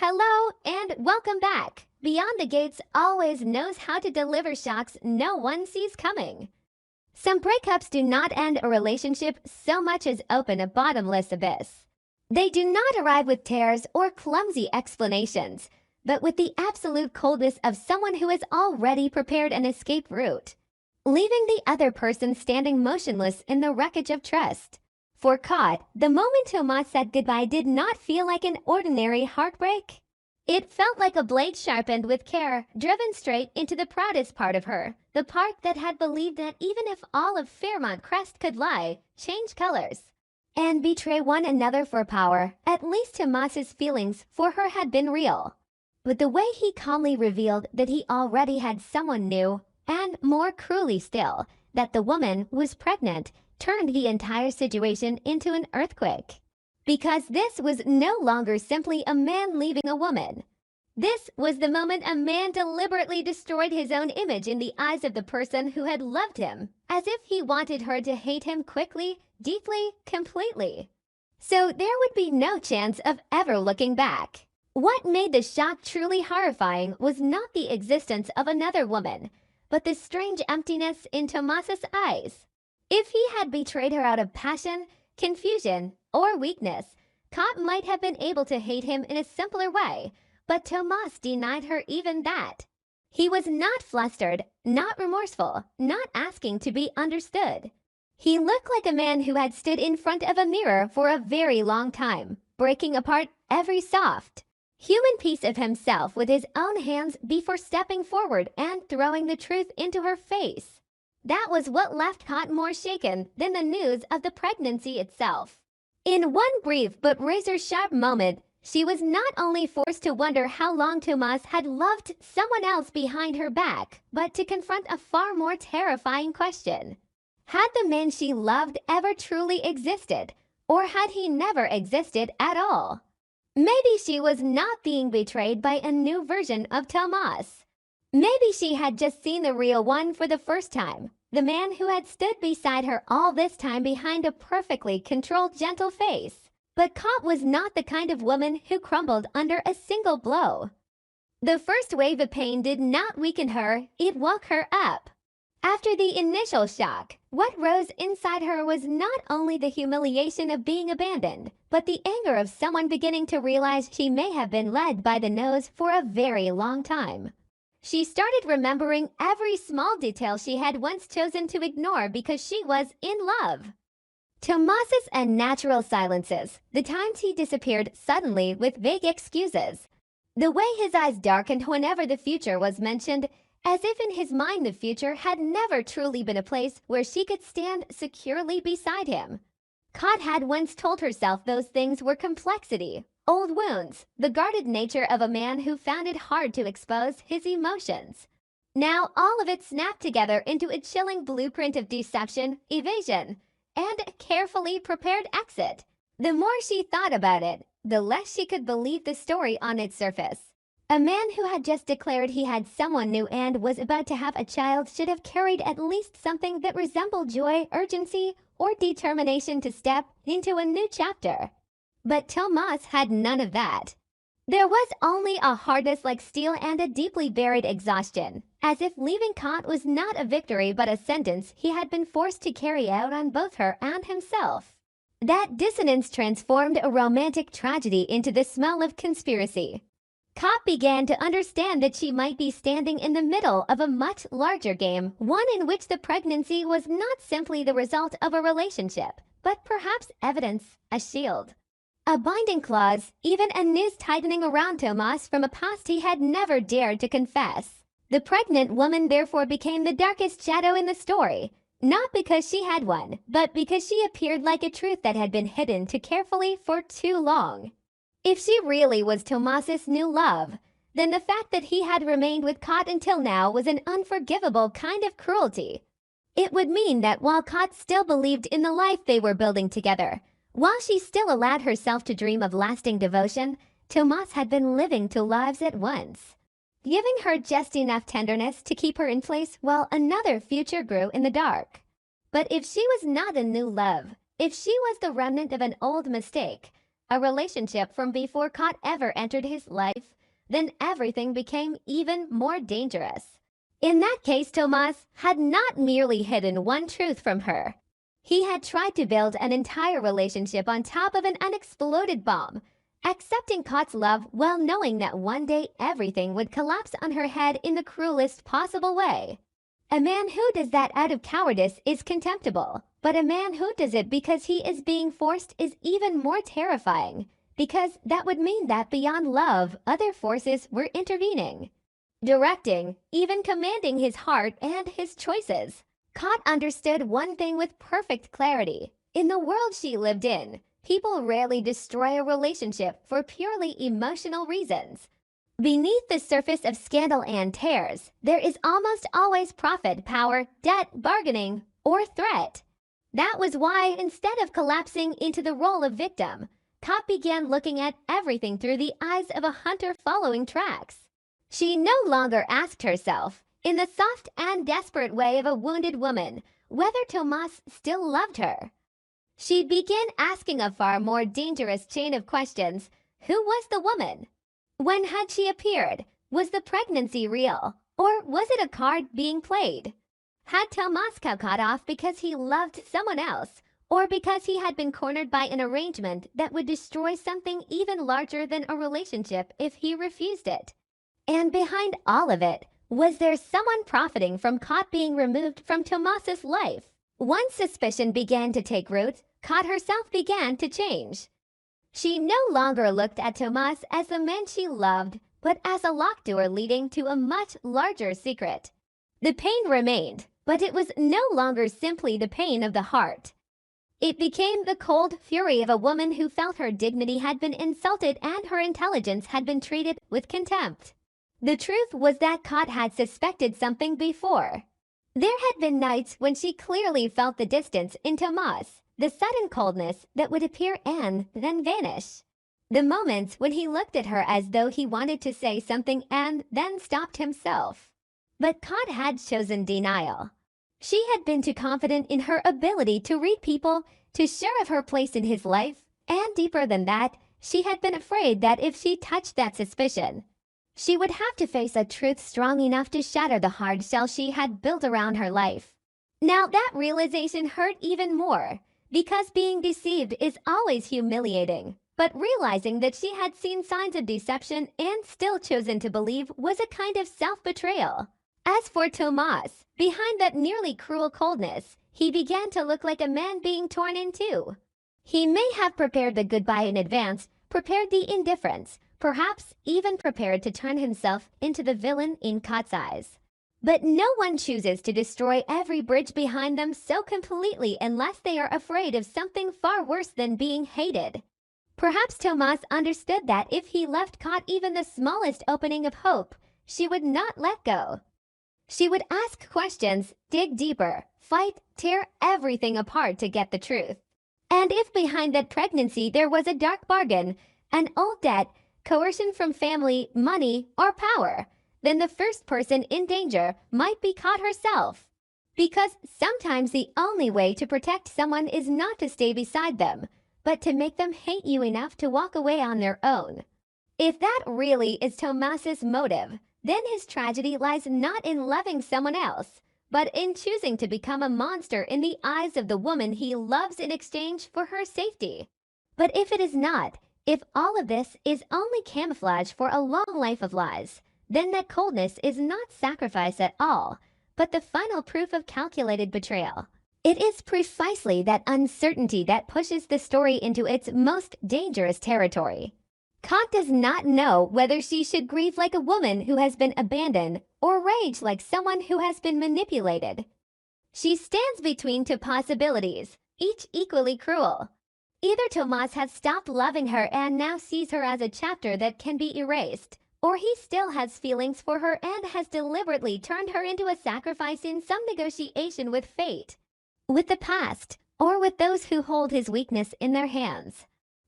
Hello and welcome back. Beyond the Gates always knows how to deliver shocks no one sees coming. Some breakups do not end a relationship so much as open a bottomless abyss. They do not arrive with tears or clumsy explanations, but with the absolute coldness of someone who has already prepared an escape route, leaving the other person standing motionless in the wreckage of trust. For Caught, the moment Tomas said goodbye did not feel like an ordinary heartbreak. It felt like a blade sharpened with care, driven straight into the proudest part of her, the part that had believed that even if all of Fairmont Crest could lie, change colors, and betray one another for power, at least Tomas's feelings for her had been real. But the way he calmly revealed that he already had someone new, and more cruelly still, that the woman was pregnant, turned the entire situation into an earthquake. Because this was no longer simply a man leaving a woman. This was the moment a man deliberately destroyed his own image in the eyes of the person who had loved him, as if he wanted her to hate him quickly, deeply, completely. So there would be no chance of ever looking back. What made the shock truly horrifying was not the existence of another woman, but the strange emptiness in Tomas's eyes. If he had betrayed her out of passion, confusion, or weakness, Caught might have been able to hate him in a simpler way, but Tomas denied her even that. He was not flustered, not remorseful, not asking to be understood. He looked like a man who had stood in front of a mirror for a very long time, breaking apart every soft, human piece of himself with his own hands before stepping forward and throwing the truth into her face. That was what left Caught more shaken than the news of the pregnancy itself. In one brief but razor-sharp moment, she was not only forced to wonder how long Tomas had loved someone else behind her back, but to confront a far more terrifying question. Had the man she loved ever truly existed, or had he never existed at all? Maybe she was not being betrayed by a new version of Tomas. Maybe she had just seen the real one for the first time, the man who had stood beside her all this time behind a perfectly controlled, gentle face. But Caught was not the kind of woman who crumbled under a single blow. The first wave of pain did not weaken her, it woke her up. After the initial shock, what rose inside her was not only the humiliation of being abandoned, but the anger of someone beginning to realize she may have been led by the nose for a very long time. She started remembering every small detail she had once chosen to ignore because she was in love. Tomas's unnatural silences, the times he disappeared suddenly with vague excuses, the way his eyes darkened whenever the future was mentioned, as if in his mind the future had never truly been a place where she could stand securely beside him. Caught had once told herself those things were complexity, old wounds, the guarded nature of a man who found it hard to expose his emotions. Now all of it snapped together into a chilling blueprint of deception, evasion, and a carefully prepared exit. The more she thought about it, the less she could believe the story on its surface. A man who had just declared he had someone new and was about to have a child should have carried at least something that resembled joy, urgency, or determination to step into a new chapter. But Tomas had none of that. There was only a hardness like steel and a deeply buried exhaustion, as if leaving Caught was not a victory but a sentence he had been forced to carry out on both her and himself. That dissonance transformed a romantic tragedy into the smell of conspiracy. Caught began to understand that she might be standing in the middle of a much larger game, one in which the pregnancy was not simply the result of a relationship, but perhaps evidence, a shield. A binding clause, even a noose tightening around Tomas from a past he had never dared to confess. The pregnant woman therefore became the darkest shadow in the story, not because she had one, but because she appeared like a truth that had been hidden too carefully for too long. If she really was Tomas's new love, then the fact that he had remained with Caught until now was an unforgivable kind of cruelty. It would mean that while Caught still believed in the life they were building together, while she still allowed herself to dream of lasting devotion, Tomas had been living two lives at once, giving her just enough tenderness to keep her in place while another future grew in the dark. But if she was not a new love, if she was the remnant of an old mistake, a relationship from before Cott ever entered his life, then everything became even more dangerous. In that case, Tomas had not merely hidden one truth from her. He had tried to build an entire relationship on top of an unexploded bomb, accepting Cott's love while knowing that one day everything would collapse on her head in the cruelest possible way. A man who does that out of cowardice is contemptible, but a man who does it because he is being forced is even more terrifying, because that would mean that beyond love, other forces were intervening, directing, even commanding his heart and his choices. Cott understood one thing with perfect clarity. In the world she lived in, people rarely destroy a relationship for purely emotional reasons. Beneath the surface of scandal and tears, there is almost always profit, power, debt, bargaining, or threat. That was why, instead of collapsing into the role of victim, Cott began looking at everything through the eyes of a hunter following tracks. She no longer asked herself, in the soft and desperate way of a wounded woman, whether Tomas still loved her. She began asking a far more dangerous chain of questions. Who was the woman? When had she appeared? Was the pregnancy real? Or was it a card being played? Had Tomas got cut off because he loved someone else, or because he had been cornered by an arrangement that would destroy something even larger than a relationship if he refused it? And behind all of it, was there someone profiting from Cott being removed from Tomas's life? Once suspicion began to take root, Cott herself began to change. She no longer looked at Tomas as the man she loved, but as a locked door leading to a much larger secret. The pain remained, but it was no longer simply the pain of the heart. It became the cold fury of a woman who felt her dignity had been insulted and her intelligence had been treated with contempt. The truth was that Cott had suspected something before. There had been nights when she clearly felt the distance in Tomas, the sudden coldness that would appear and then vanish. The moments when he looked at her as though he wanted to say something and then stopped himself. But Cott had chosen denial. She had been too confident in her ability to read people, too sure of her place in his life, and deeper than that, she had been afraid that if she touched that suspicion, she would have to face a truth strong enough to shatter the hard shell she had built around her life. Now that realization hurt even more, because being deceived is always humiliating. But realizing that she had seen signs of deception and still chosen to believe was a kind of self-betrayal. As for Tomas, behind that nearly cruel coldness, he began to look like a man being torn in two. He may have prepared the goodbye in advance, prepared the indifference, perhaps even prepared to turn himself into the villain in Cott's eyes. But no one chooses to destroy every bridge behind them so completely unless they are afraid of something far worse than being hated. Perhaps Tomas understood that if he left Cott even the smallest opening of hope, she would not let go. She would ask questions, dig deeper, fight, tear everything apart to get the truth. And if behind that pregnancy there was a dark bargain, an old debt, coercion from family, money, or power, then the first person in danger might be Cott herself. Because sometimes the only way to protect someone is not to stay beside them, but to make them hate you enough to walk away on their own. If that really is Tomas's motive, then his tragedy lies not in loving someone else, but in choosing to become a monster in the eyes of the woman he loves in exchange for her safety. But if it is not, if all of this is only camouflage for a long life of lies, then that coldness is not sacrifice at all, but the final proof of calculated betrayal. It is precisely that uncertainty that pushes the story into its most dangerous territory. Cott does not know whether she should grieve like a woman who has been abandoned or rage like someone who has been manipulated. She stands between two possibilities, each equally cruel. Either Tomas has stopped loving her and now sees her as a chapter that can be erased, or he still has feelings for her and has deliberately turned her into a sacrifice in some negotiation with fate, with the past, or with those who hold his weakness in their hands.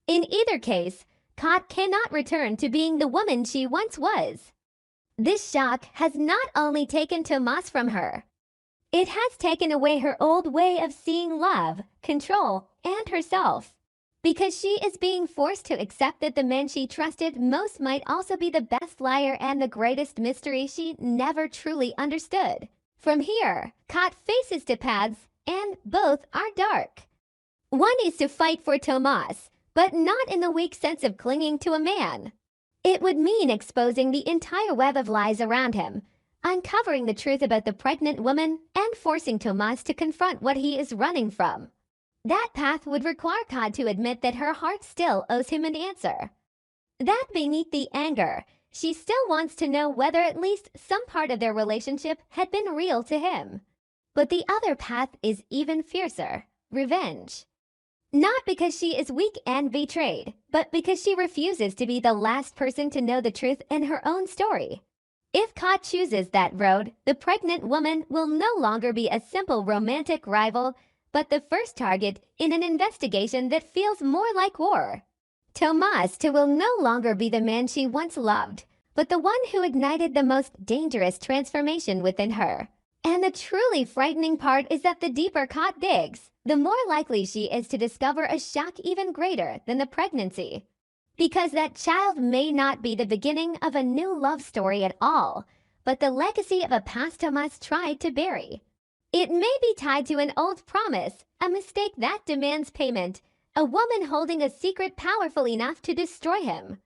In either case, Cott cannot return to being the woman she once was. This shock has not only taken Tomas from her, it has taken away her old way of seeing love, control, and herself. because she is being forced to accept that the man she trusted most might also be the best liar and the greatest mystery she never truly understood. From here, Kat faces two paths, and both are dark. One is to fight for Tomas, but not in the weak sense of clinging to a man. It would mean exposing the entire web of lies around him, uncovering the truth about the pregnant woman, and forcing Tomas to confront what he is running from. That path would require Kat to admit that her heart still owes him an answer. That beneath the anger, she still wants to know whether at least some part of their relationship had been real to him. But the other path is even fiercer: revenge. Not because she is weak and betrayed, but because she refuses to be the last person to know the truth in her own story. If Kat chooses that road, the pregnant woman will no longer be a simple romantic rival, but the first target in an investigation that feels more like war. Tomas too will no longer be the man she once loved, but the one who ignited the most dangerous transformation within her. And the truly frightening part is that the deeper Kat digs, the more likely she is to discover a shock even greater than the pregnancy. Because that child may not be the beginning of a new love story at all, but the legacy of a past Tomas tried to bury. It may be tied to an old promise, a mistake that demands payment, a woman holding a secret powerful enough to destroy him,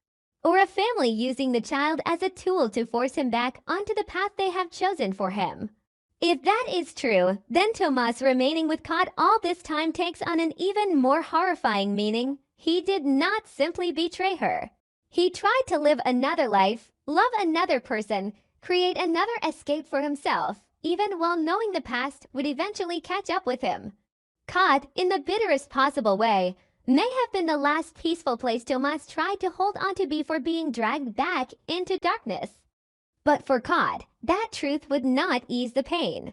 or a family using the child as a tool to force him back onto the path they have chosen for him. If that is true, then Tomas remaining with Kat all this time takes on an even more horrifying meaning. He did not simply betray her. He tried to live another life, love another person, create another escape for himself, even while knowing the past would eventually catch up with him. Kat, in the bitterest possible way, may have been the last peaceful place Tomas tried to hold on to before being dragged back into darkness. But for Kat, that truth would not ease the pain.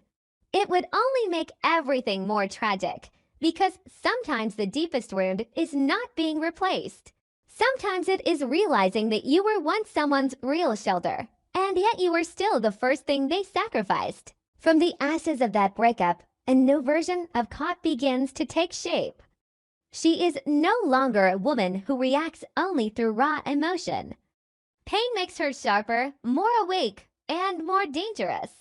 It would only make everything more tragic, because sometimes the deepest wound is not being replaced. Sometimes it is realizing that you were once someone's real shelter, and yet you were still the first thing they sacrificed. From the ashes of that breakup, a new version of Kat begins to take shape. She is no longer a woman who reacts only through raw emotion. Pain makes her sharper, more awake, and more dangerous.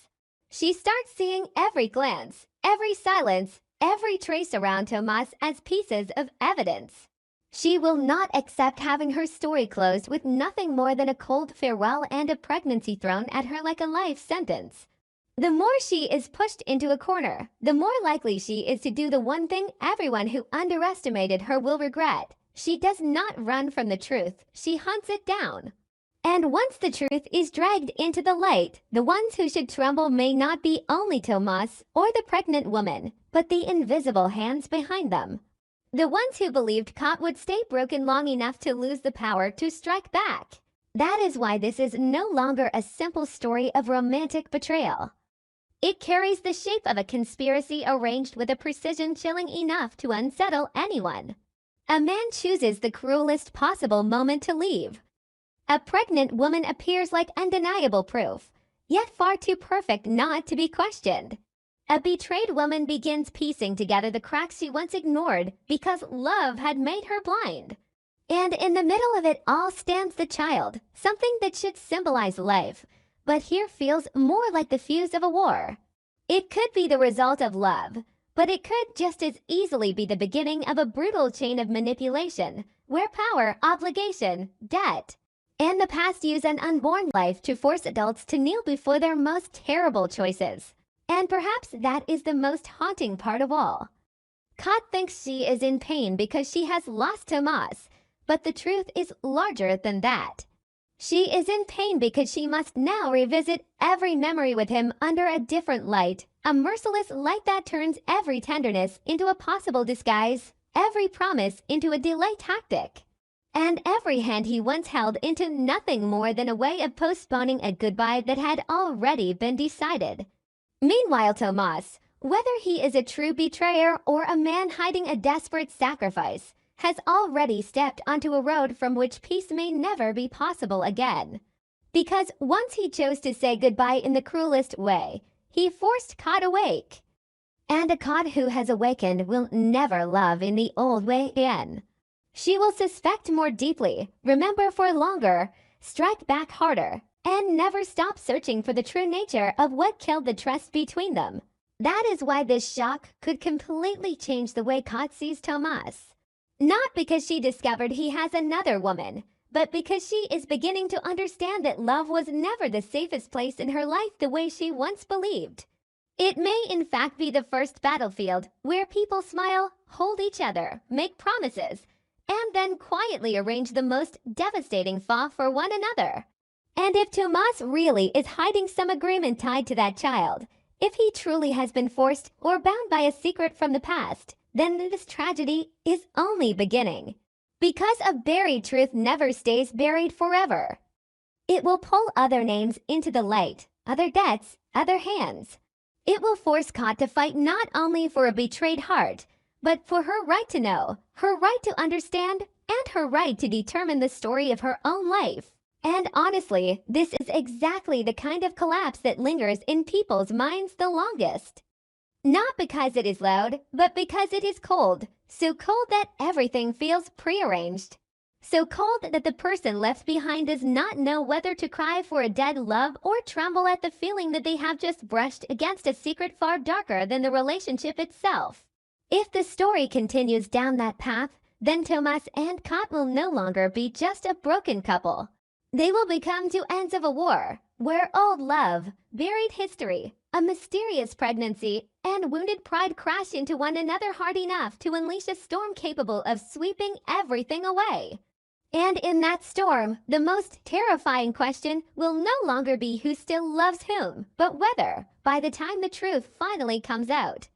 She starts seeing every glance, every silence, every trace around Tomas as pieces of evidence. She will not accept having her story closed with nothing more than a cold farewell and a pregnancy thrown at her like a life sentence. The more she is pushed into a corner, the more likely she is to do the one thing everyone who underestimated her will regret. She does not run from the truth, she hunts it down. And once the truth is dragged into the light, the ones who should tremble may not be only Tomas or the pregnant woman, but the invisible hands behind them. The ones who believed Kat would stay broken long enough to lose the power to strike back. That is why this is no longer a simple story of romantic betrayal. It carries the shape of a conspiracy arranged with a precision chilling enough to unsettle anyone. A man chooses the cruelest possible moment to leave. A pregnant woman appears like undeniable proof, yet far too perfect not to be questioned. A betrayed woman begins piecing together the cracks she once ignored because love had made her blind. And in the middle of it all stands the child, something that should symbolize life, but here feels more like the fuse of a war. It could be the result of love, but it could just as easily be the beginning of a brutal chain of manipulation, where power, obligation, debt, and the past use an unborn life to force adults to kneel before their most terrible choices. And perhaps that is the most haunting part of all. Kat thinks she is in pain because she has lost Tomas, but the truth is larger than that. She is in pain because she must now revisit every memory with him under a different light, a merciless light that turns every tenderness into a possible disguise, every promise into a delay tactic, and every hand he once held into nothing more than a way of postponing a goodbye that had already been decided. Meanwhile, Tomas, whether he is a true betrayer or a man hiding a desperate sacrifice, has already stepped onto a road from which peace may never be possible again. Because once he chose to say goodbye in the cruelest way, he forced Kat awake. And a Kat who has awakened will never love in the old way again. She will suspect more deeply, remember for longer, strike back harder, and never stop searching for the true nature of what killed the trust between them. That is why this shock could completely change the way Kat sees Tomas. Not because she discovered he has another woman, but because she is beginning to understand that love was never the safest place in her life the way she once believed. It may in fact be the first battlefield where people smile, hold each other, make promises, and then quietly arrange the most devastating fall for one another. And if Tomas really is hiding some agreement tied to that child, if he truly has been forced or bound by a secret from the past, then this tragedy is only beginning. Because a buried truth never stays buried forever. It will pull other names into the light, other debts, other hands. It will force Kat to fight not only for a betrayed heart, but for her right to know, her right to understand, and her right to determine the story of her own life. And honestly, this is exactly the kind of collapse that lingers in people's minds the longest. Not because it is loud, but because it is cold. So cold that everything feels prearranged. So cold that the person left behind does not know whether to cry for a dead love or tremble at the feeling that they have just brushed against a secret far darker than the relationship itself. If the story continues down that path, then Tomas and Kat will no longer be just a broken couple. They will become two ends of a war, where old love, buried history, a mysterious pregnancy, and wounded pride crash into one another hard enough to unleash a storm capable of sweeping everything away. And in that storm, the most terrifying question will no longer be who still loves whom, but whether, by the time the truth finally comes out,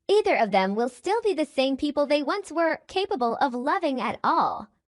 either of them will still be the same people they once were, capable of loving at all.